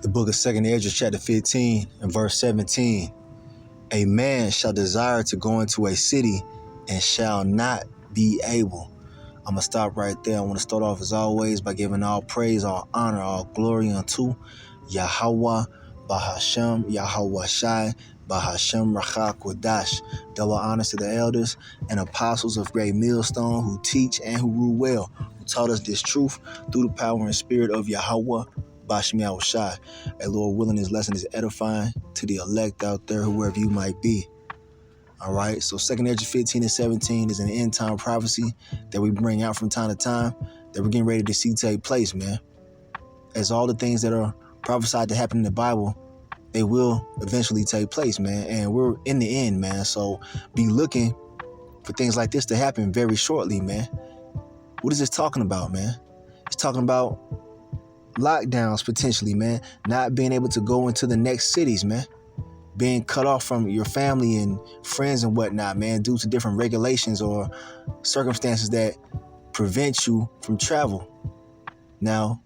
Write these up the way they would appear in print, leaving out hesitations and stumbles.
The book of 2 Ezra, chapter 15 and verse 17. A man shall desire to go into a city and shall not be able. I'm going to stop right there. I want to start off as always by giving all praise, all honor, all glory unto Yahweh, Bahashem, Yahweh Shai, Bahashem Rachak Wadash. Double honors to the elders and apostles of Great Millstone who teach and who rule well, who taught us this truth through the power and spirit of Yahweh, Bashem Yahweh Shai. And Lord willing, this lesson is edifying to the elect out there, whoever you might be. All right, so 2 Ezra 15 and 17 is an end time prophecy that we bring out from time to time that we're getting ready to see take place, man. As all the things that are prophesied to happen in the Bible, they will eventually take place, man. And we're in the end, man. So be looking for things like this to happen very shortly, man. What is this talking about, man? It's talking about lockdowns potentially, man. Not being able to go into the next cities, man. Being cut off from your family and friends and whatnot, man, due to different regulations or circumstances that prevent you from travel. Now,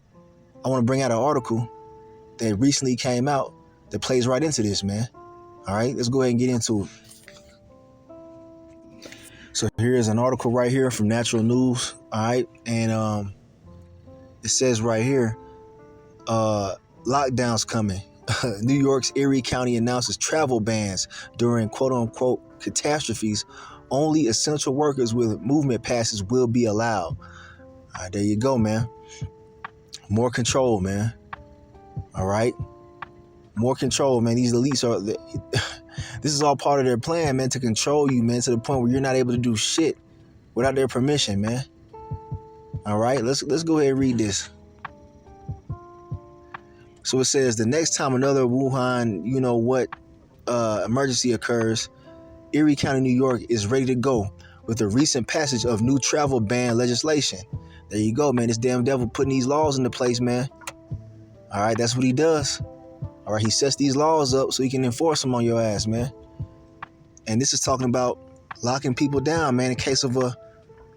I want to bring out an article that recently came out that plays right into this, man. All right, let's go ahead and get into it. So here is an article right here from Natural News. All right, and it says right here, lockdowns coming. New York's Erie County announces travel bans during quote-unquote catastrophes. Only essential workers with movement passes will be allowed. All right, there you go, man. More control, man. All right. More control, man. These elites are... This is all part of their plan, man, to control you, man, to the point where you're not able to do shit without their permission, man. All right, let's go ahead and read this. So it says, the next time another Wuhan, emergency occurs, Erie County, New York is ready to go with the recent passage of new travel ban legislation. There you go, man. This damn devil putting these laws into place, man. All right, that's what he does. All right, he sets these laws up so he can enforce them on your ass, man. And this is talking about locking people down, man, in case of a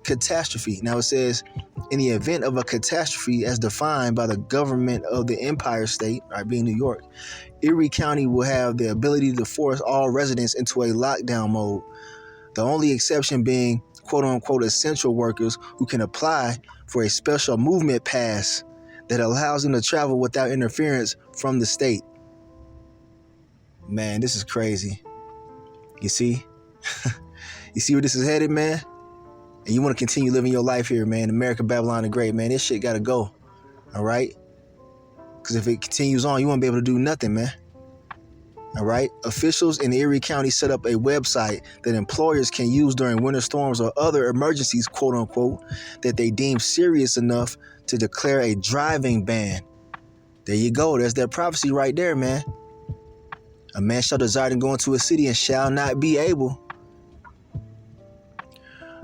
catastrophe. Now it says, in the event of a catastrophe as defined by the government of the Empire State, right, being New York, Erie County will have the ability to force all residents into a lockdown mode. The only exception being quote-unquote essential workers who can apply for a special movement pass that allows them to travel without interference from the state. Man, this is crazy. You see? You see where this is headed, man? And you want to continue living your life here, man. America, Babylon the Great, man. This shit got to go. All right? Because if it continues on, you won't be able to do nothing, man. All right? Officials in Erie County set up a website that employers can use during winter storms or other emergencies, quote unquote, that they deem serious enough to declare a driving ban. There you go. There's that prophecy right there, man. A man shall desire to go into a city and shall not be able.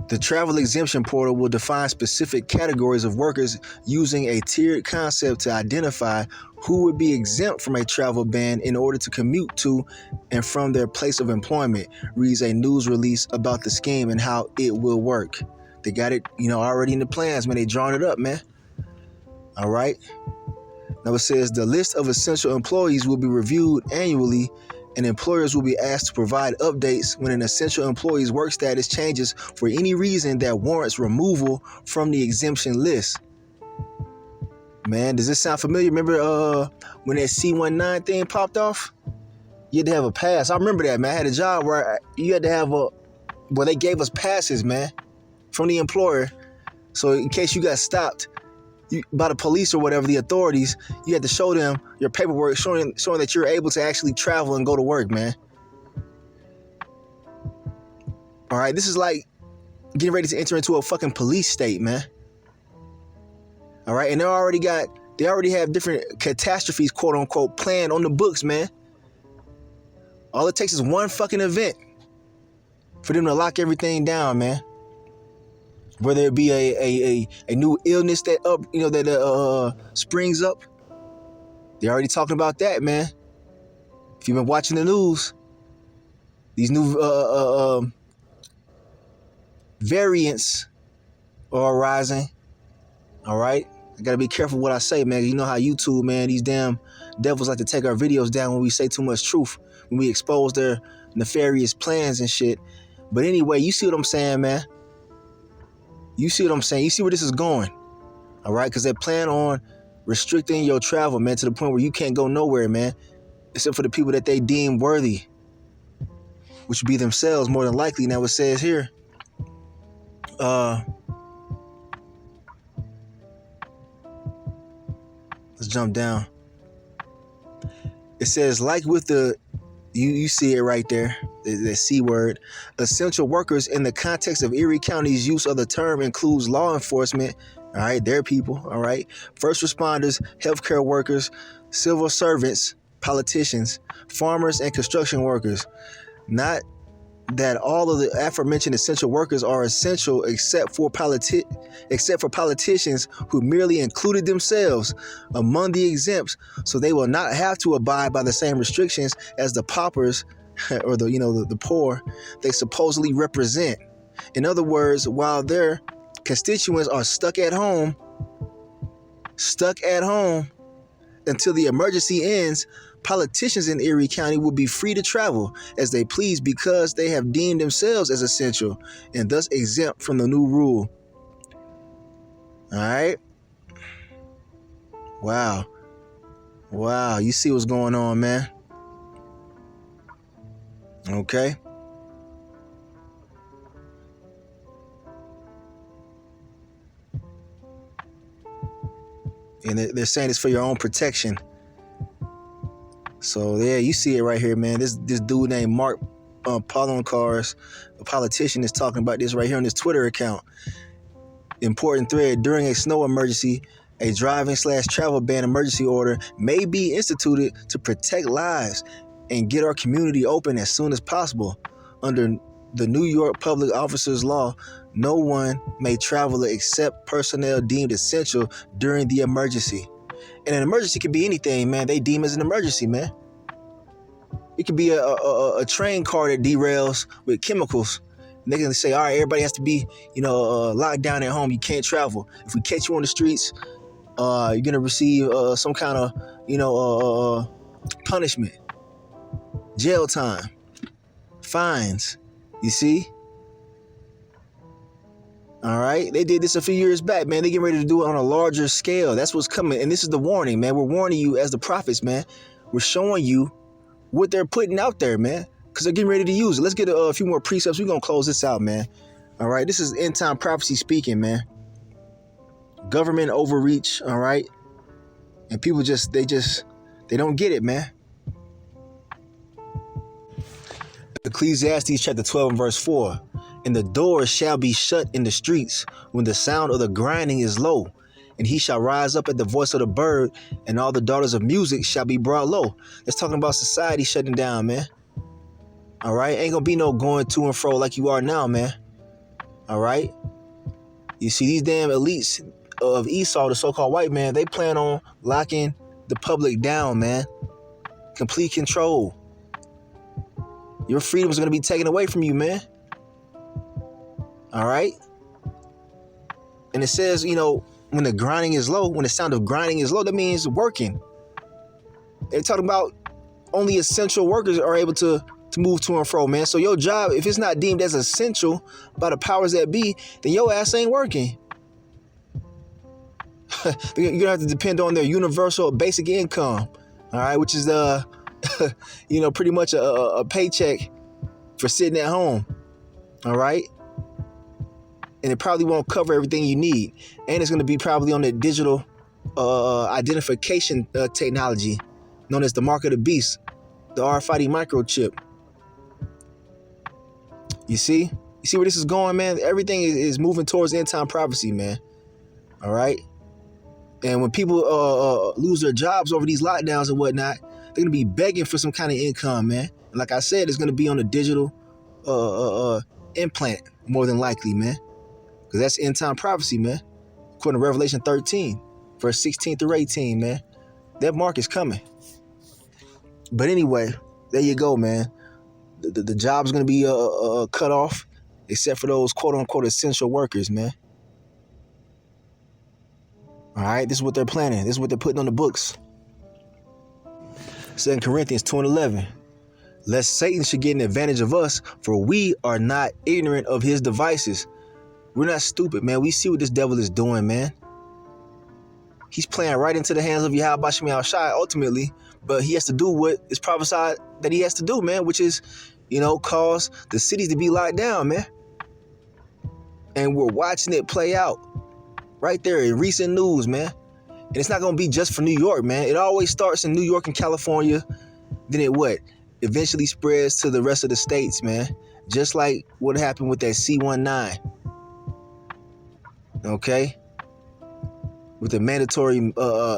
The travel exemption portal will define specific categories of workers using a tiered concept to identify who would be exempt from a travel ban in order to commute to and from their place of employment, reads a news release about the scheme and how it will work. They got it, already in the plans, man. They drawing it up, man. All right. Now it says the list of essential employees will be reviewed annually, and employers will be asked to provide updates when an essential employee's work status changes for any reason that warrants removal from the exemption list. Man, does this sound familiar? Remember when that C-19 thing popped off? You had to have a pass. I remember that, man. I had a job where you had to have they gave us passes, man, from the employer. So in case you got stopped by the police or whatever, the authorities, you had to show them your paperwork showing that you're able to actually travel and go to work, man. All right, this is like getting ready to enter into a fucking police state, man. All right, and they already have different catastrophes, quote unquote, planned on the books, man. All it takes is one fucking event for them to lock everything down, man. Whether it be a new illness that springs up, they're already talking about that, man. If you've been watching the news, these new variants are arising. All right, I gotta be careful what I say, man. You know how YouTube, man, these damn devils like to take our videos down when we say too much truth, when we expose their nefarious plans and shit. But anyway, you see what I'm saying, man? You see what I'm saying? You see where this is going, all right? Because they plan on restricting your travel, man, to the point where you can't go nowhere, man, except for the people that they deem worthy, which would be themselves more than likely. Now it says here, let's jump down. It says, like with the, you see it right there, the C word, essential workers in the context of Erie County's use of the term includes law enforcement, all right, their people, all right, first responders, healthcare workers, civil servants, politicians, farmers, and construction workers. Not that all of the aforementioned essential workers are essential except for politicians who merely included themselves among the exempts, so they will not have to abide by the same restrictions as the paupers or the poor they supposedly represent. In other words, while their constituents are stuck at home until the emergency ends, politicians in Erie County will be free to travel as they please because they have deemed themselves as essential and thus exempt from the new rule. All right. Wow. You see what's going on, man. Okay. And they're saying it's for your own protection. So yeah, you see it right here, man. This dude named Mark Poloncarz, a politician, is talking about this right here on his Twitter account. Important thread: during a snow emergency, a driving/travel ban emergency order may be instituted to protect lives and get our community open as soon as possible. Under the New York Public Officers Law, no one may travel except personnel deemed essential during the emergency. And an emergency could be anything, man. They deem as an emergency, man. It could be a train car that derails with chemicals. And they can say, all right, everybody has to be, locked down at home. You can't travel. If we catch you on the streets, you're going to receive some kind of, punishment, jail time, fines. You see? All right. They did this a few years back, man. They get ready to do it on a larger scale. That's what's coming. And this is the warning, man. We're warning you as the prophets, man. We're showing you what they're putting out there, man, because they're getting ready to use it. Let's get a few more precepts. We're going to close this out, man. All right. This is end time prophecy speaking, man. Government overreach. All right. And people they don't get it, man. Ecclesiastes chapter 12 and verse 4. And the doors shall be shut in the streets when the sound of the grinding is low. And he shall rise up at the voice of the bird, and all the daughters of music shall be brought low. That's talking about society shutting down, man. All right? Ain't gonna be no going to and fro like you are now, man. All right? You see, these damn elites of Esau, the so-called white man, they plan on locking the public down, man. Complete control. Your freedom is gonna be taken away from you, man. All right. And it says, when the grinding is low, when the sound of grinding is low, that means working. They're talking about only essential workers are able to move to and fro, man. So your job, if it's not deemed as essential by the powers that be, then your ass ain't working. You're gonna have to depend on their universal basic income, all right, which is pretty much a paycheck for sitting at home, all right. And it probably won't cover everything you need. And it's going to be probably on the digital identification technology known as the mark of the beast, the RFID microchip. You see where this is going, man? Everything is moving towards end time prophecy, man. All right. And when people lose their jobs over these lockdowns and whatnot, they're going to be begging for some kind of income, man. And like I said, it's going to be on a digital implant more than likely, man. Because that's end time prophecy, man. According to Revelation 13, verse 16 through 18, man. That mark is coming. But anyway, there you go, man. The job's going to be cut off, except for those quote-unquote essential workers, man. All right, this is what they're planning. This is what they're putting on the books. 2 Corinthians 2:11. Lest Satan should get an advantage of us, for we are not ignorant of his devices. We're not stupid, man. We see what this devil is doing, man. He's playing right into the hands of Yahweh Shemi Shai ultimately, but he has to do what is prophesied that he has to do, man, which is, cause the cities to be locked down, man. And we're watching it play out right there in recent news, man. And it's not going to be just for New York, man. It always starts in New York and California. Then it eventually spreads to the rest of the states, man. Just like what happened with that C-19. Okay? With the mandatory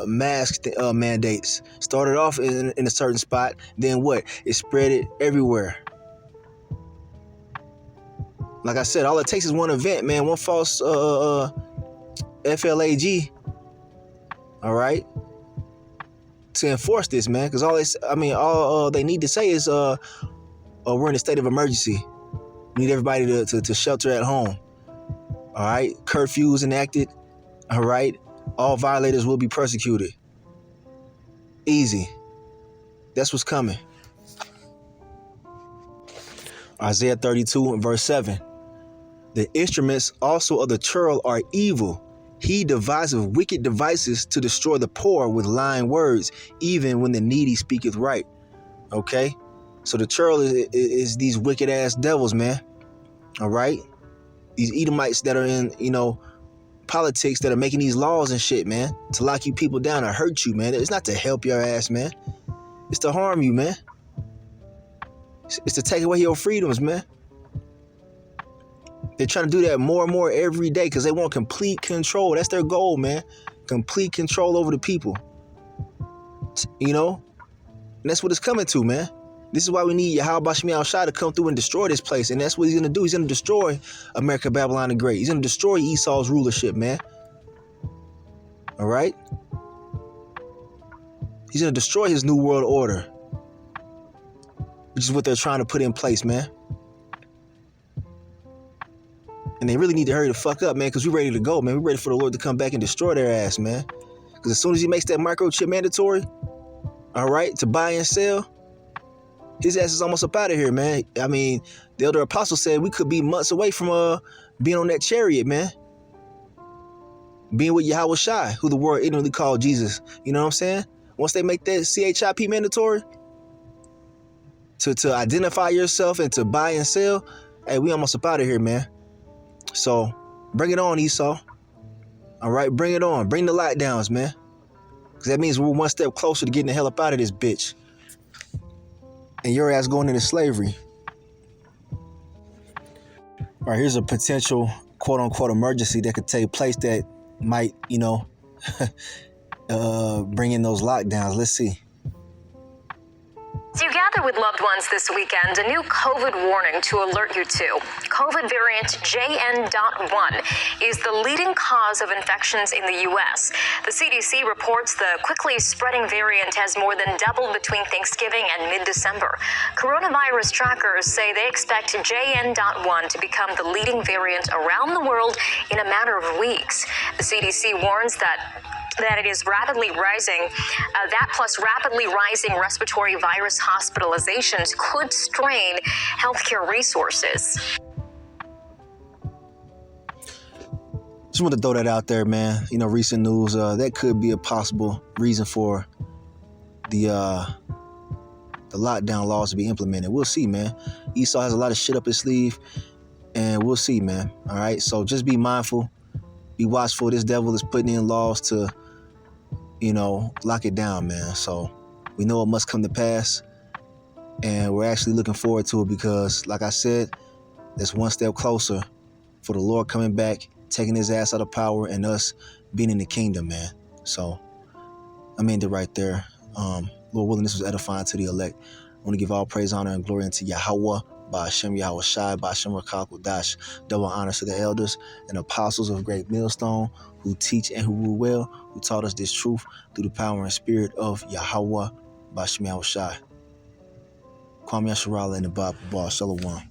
mask mandates. Started off in a certain spot. Then it spread it everywhere. Like I said, all it takes is one event, man. One false FLAG. All right? To enforce this, man, because all they need to say is we're in a state of emergency. We need everybody to shelter at home. All right, curfews enacted. All right, all violators will be persecuted. Easy. That's what's coming. Isaiah 32 and verse 7. The instruments also of the churl are evil. He deviseth wicked devices to destroy the poor with lying words, even when the needy speaketh right. Okay? So the churl is these wicked ass devils, man. All right? These Edomites that are in, politics that are making these laws and shit, man, to lock you people down or hurt you, man. It's not to help your ass, man. It's to harm you, man. It's to take away your freedoms, man. They're trying to do that more and more every day because they want complete control. That's their goal, man. Complete control over the people. And that's what it's coming to, man. This is why we need Yahweh Shemi Shai to come through and destroy this place. And that's what he's going to do. He's going to destroy America, Babylon the Great. He's going to destroy Esau's rulership, man. All right? He's going to destroy his new world order, which is what they're trying to put in place, man. And they really need to hurry the fuck up, man, because we're ready to go, man. We're ready for the Lord to come back and destroy their ass, man. Because as soon as he makes that microchip mandatory, all right, to buy and sell, his ass is almost up out of here, man. I mean, the elder apostle said we could be months away from being on that chariot, man. Being with Yahweh Shai, who the world ignorantly called Jesus. You know what I'm saying? Once they make that CHIP mandatory, to identify yourself and to buy and sell, hey, we almost up out of here, man. So, bring it on, Esau. All right, bring it on. Bring the lockdowns, man. Because that means we're one step closer to getting the hell up out of this bitch. And your ass going into slavery. All right, here's a potential quote-unquote emergency that could take place that might, bring in those lockdowns. Let's see. As you gather with loved ones this weekend, a new COVID warning to alert you to. COVID variant JN.1 is the leading cause of infections in the U.S. The CDC reports the quickly spreading variant has more than doubled between Thanksgiving and mid-December. Coronavirus trackers say they expect JN.1 to become the leading variant around the world in a matter of weeks. The CDC warns that it is rapidly rising. That plus rapidly rising respiratory virus hospitalizations could strain healthcare resources. Just want to throw that out there, man. Recent news, that could be a possible reason for the lockdown laws to be implemented. We'll see, man. Esau has a lot of shit up his sleeve, and we'll see, man. All right, so just be mindful, be watchful. This devil is putting in laws to lock it down, man. So we know it must come to pass, and we're actually looking forward to it because, like I said, that's one step closer for the Lord coming back, taking his ass out of power, and us being in the kingdom, man. So I mean it right there. Lord willing, this was edifying to the elect. I want to give all praise, honor, and glory unto Yahweh, by Hashem Yahweh Shai, by Hashem L0CKDown. Double honor to the elders and apostles of Great Millstone who teach and who rule well, who taught us this truth through the power and spirit of Yahweh, by Hashem Yahweh Shai. Kwame Yasharala and the Bible Bar. Shalom.